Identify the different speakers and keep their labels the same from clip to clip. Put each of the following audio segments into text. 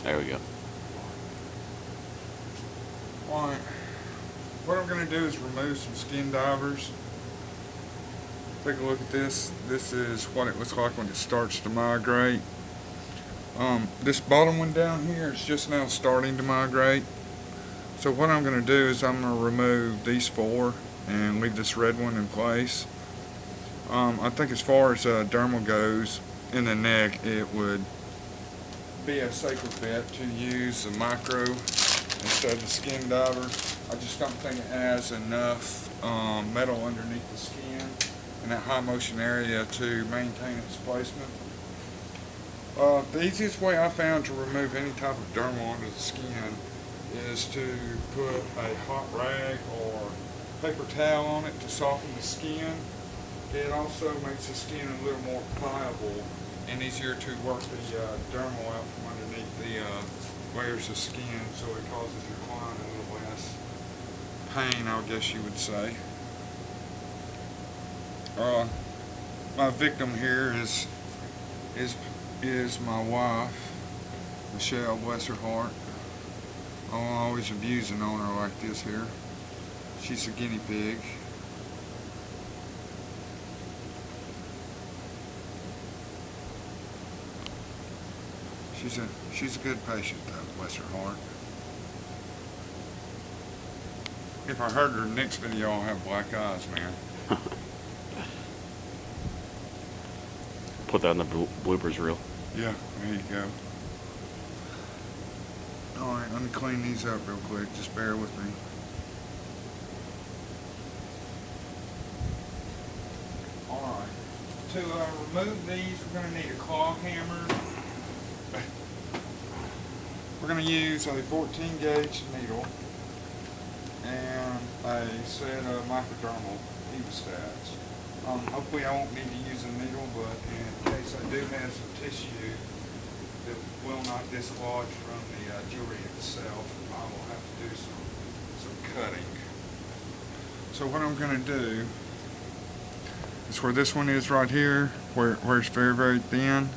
Speaker 1: There we go.
Speaker 2: Alright, what I'm going to do is remove some Skindivers. Take a look at this. This is what it looks like when it starts to migrate. This bottom one down here is just now starting to migrate. So what I'm going to do is I'm going to remove these 4 and leave this red one in place. I think as far as dermal goes in the neck, it would be a safer bet to use a micro instead of the Skindiver. I just don't think it has enough metal underneath the skin in that high motion area to maintain its placement. The easiest way I found to remove any type of dermal under the skin is to put a hot rag or paper towel on it to soften the skin. It also makes the skin a little more pliable and easier to work the dermal out from underneath the layers of skin, so it causes your client a little less pain, I guess you would say. My victim here is my wife, Michelle, bless her heart. I'm always abusing on her like this here. She's a guinea pig. She's a good patient though, bless her heart. If I heard her next video, I'll have black eyes, man.
Speaker 1: Put that in the bloopers reel.
Speaker 2: Yeah, there you go. Alright, let me clean these up real quick. Just bear with me. Alright, to remove these, we're going to need a claw hammer. We're going to use a 14 gauge needle and a set of microdermal hemostats. Hopefully I won't need to use a needle, but in case I do have some tissue that will not dislodge from the jewelry itself, I will have to do some cutting. So what I'm going to do is where this one is right here, where it's very, very thin,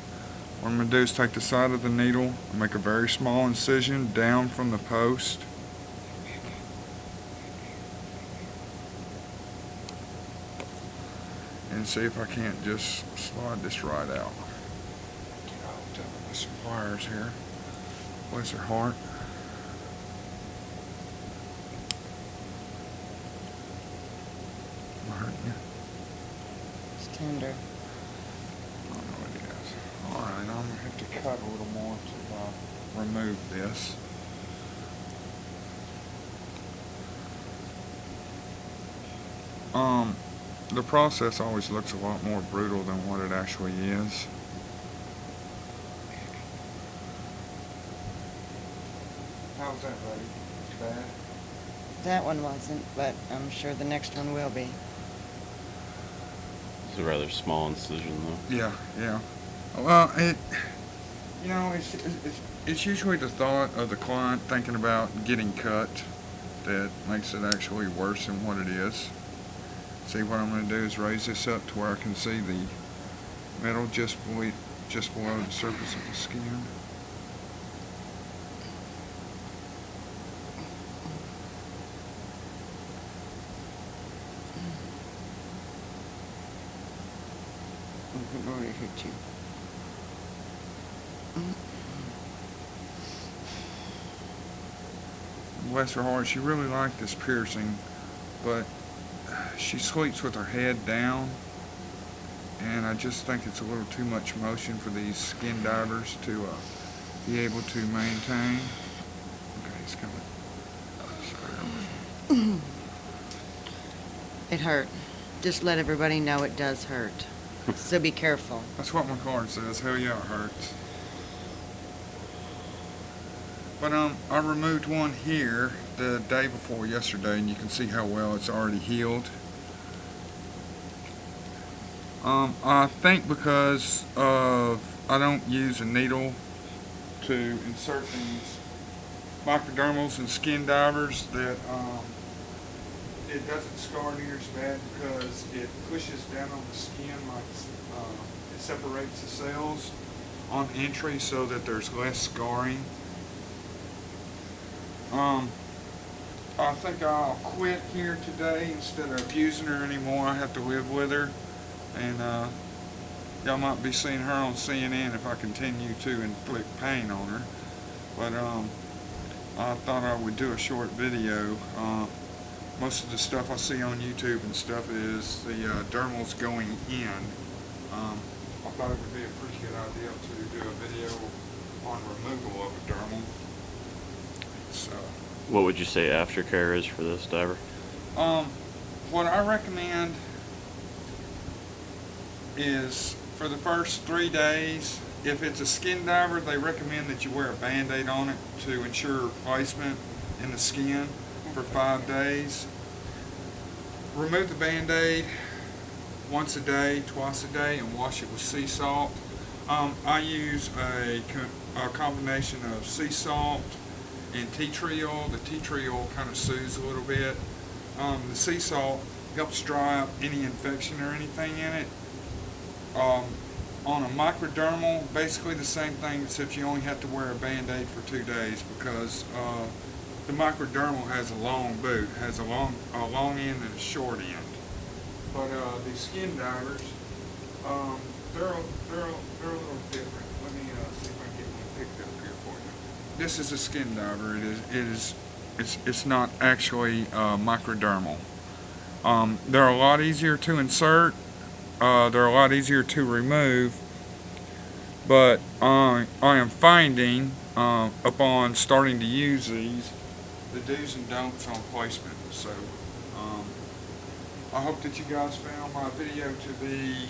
Speaker 2: what I'm going to do is take the side of the needle and make a very small incision down from the post. And see if I can't just slide this right out. Get out of some pliers here. Bless her heart. Am I hurting you?
Speaker 3: It's tender.
Speaker 2: I don't know what it is. Alright, I'm going to have to cut a little more to remove this. The process always looks a lot more brutal than what it actually is. How's that, buddy? Bad?
Speaker 3: That one wasn't, but I'm sure the next one will be.
Speaker 1: It's a rather small incision, though.
Speaker 2: Yeah, yeah. Well, it's usually the thought of the client thinking about getting cut that makes it actually worse than what it is. See, what I'm going to do is raise this up to where I can see the metal just below the surface of the skin.
Speaker 3: I've already hurt you.
Speaker 2: Bless her heart, she really liked this piercing, but she sleeps with her head down, and I just think it's a little too much motion for these Skindivers to be able to maintain. Okay, it's coming. Just bear with me.
Speaker 3: It hurt. Just let everybody know it does hurt. So be careful.
Speaker 2: That's what my card says. Hell yeah, it hurts. But I removed one here the day before yesterday, and you can see how well it's already healed. I think because I don't use a needle to insert these microdermals and Skindivers, that it doesn't scar near as bad because it pushes down on the skin, like it separates the cells on entry so that there's less scarring I think I'll quit here today instead of using her anymore. I have to live with her, and y'all might be seeing her on CNN if I continue to inflict pain on her. But I thought I would do a short video. Most of the stuff I see on YouTube and stuff is the dermals going in. I thought it would be a pretty good idea to do a video on removal of a dermal. So,
Speaker 1: What would you say aftercare is for this diver?
Speaker 2: what I recommend is for the first 3 days, if it's a skin diver, they recommend that you wear a band-aid on it to ensure placement in the skin for 5 days. Remove the band-aid once a day, twice a day, and wash it with sea salt. I use a combination of sea salt and tea tree oil. The tea tree oil kind of soothes a little bit. The sea salt helps dry up any infection or anything in it. On a microdermal, basically the same thing, except you only have to wear a band-aid for 2 days, because the microdermal has a long boot, has a long end and a short end. But these skin divers, they're a little different. Let me see if I can get one picked up here for you. This is a skin diver. It's not actually microdermal. They're a lot easier to insert. They're a lot easier to remove. But I am finding, upon starting to use these, the do's and don'ts on placement. So I hope that you guys found my video to be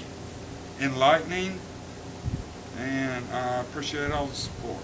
Speaker 2: enlightening, and I appreciate all the support.